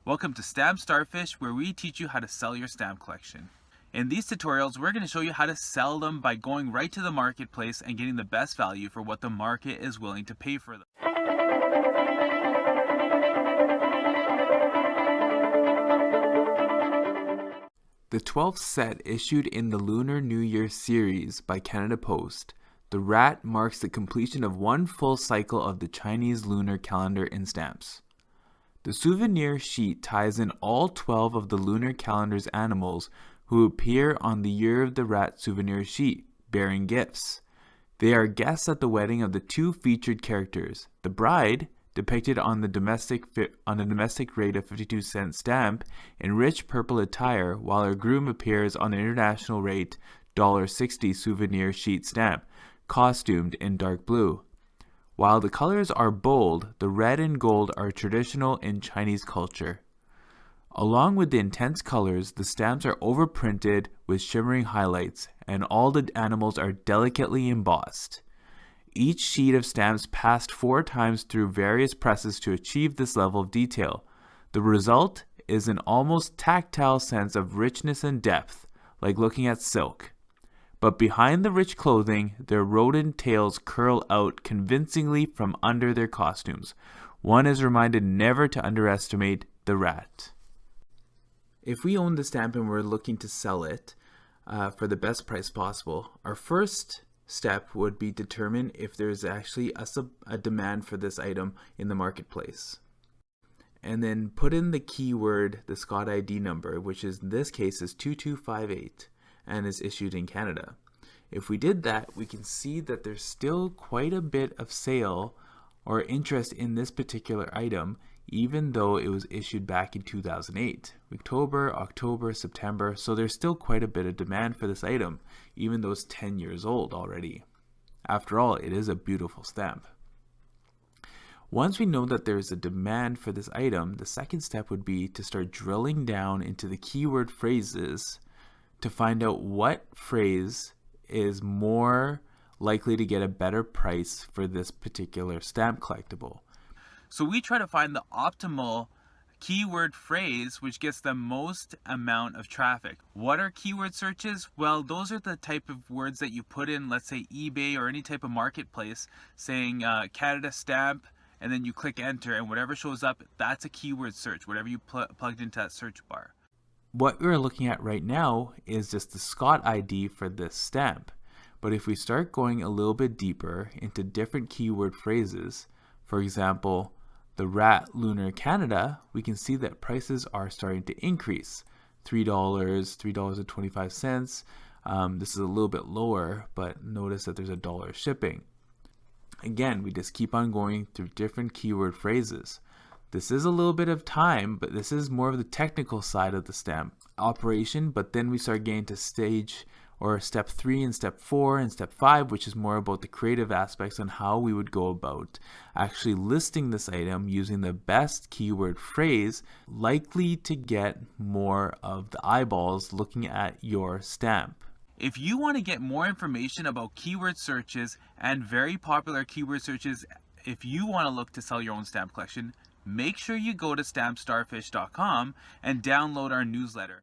Welcome to Stamp Starfish, where we teach you how to sell your stamp collection. In these tutorials, we're going to show you how to sell them by going right to the marketplace and getting the best value for what the market is willing to pay for them. The 12th set issued in the Lunar New Year series by Canada Post, the rat marks the completion of one full cycle of the Chinese lunar calendar in stamps. The souvenir sheet ties in all 12 of the lunar calendar's animals who appear on the Year of the Rat souvenir sheet, bearing gifts. They are guests at the wedding of the two featured characters, the bride, depicted on the domestic rate of 52-cent stamp in rich purple attire, while her groom appears on the international rate $1.60 souvenir sheet stamp, costumed in dark blue. While the colors are bold, the red and gold are traditional in Chinese culture. Along with the intense colors, the stamps are overprinted with shimmering highlights, and all the animals are delicately embossed. Each sheet of stamps passed 4 times through various presses to achieve this level of detail. The result is an almost tactile sense of richness and depth, like looking at silk. But behind the rich clothing, their rodent tails curl out convincingly from under their costumes. One is reminded never to underestimate the rat. If we own the stamp and we're looking to sell it for the best price possible, our first step would be determine if there's actually a demand for this item in the marketplace. And then put in the keyword, the Scott ID number, which is, in this case is 2258 and is issued in Canada. If we did that, we can see that there's still quite a bit of sale or interest in this particular item, even though it was issued back in 2008. October, September, so there's still quite a bit of demand for this item, even though it's 10 years old already. After all, it is a beautiful stamp. Once we know that there's a demand for this item, the second step would be to start drilling down into the keyword phrases to find out what phrase is more likely to get a better price for this particular stamp collectible. So we try to find the optimal keyword phrase which gets the most amount of traffic. What are keyword searches? Well, those are the type of words that you put in, let's say eBay or any type of marketplace, saying Canada stamp, and then you click enter, and whatever shows up, that's a keyword search, whatever you plugged into that search bar. What we're looking at right now is just the Scott ID for this stamp. But if we start going a little bit deeper into different keyword phrases, for example, the rat lunar Canada, we can see that prices are starting to increase. $3, $3.25. This is a little bit lower, but notice that there's $1 shipping. Again, we just keep on going through different keyword phrases. This is a little bit of time, but this is more of the technical side of the stamp operation. But then we start getting to stage or step 3 and step 4 and step 5, which is more about the creative aspects on how we would go about actually listing this item using the best keyword phrase likely to get more of the eyeballs looking at your stamp. If you want to get more information about keyword searches and very popular keyword searches, if you want to look to sell your own stamp collection, make sure you go to stampstarfish.com and download our newsletter.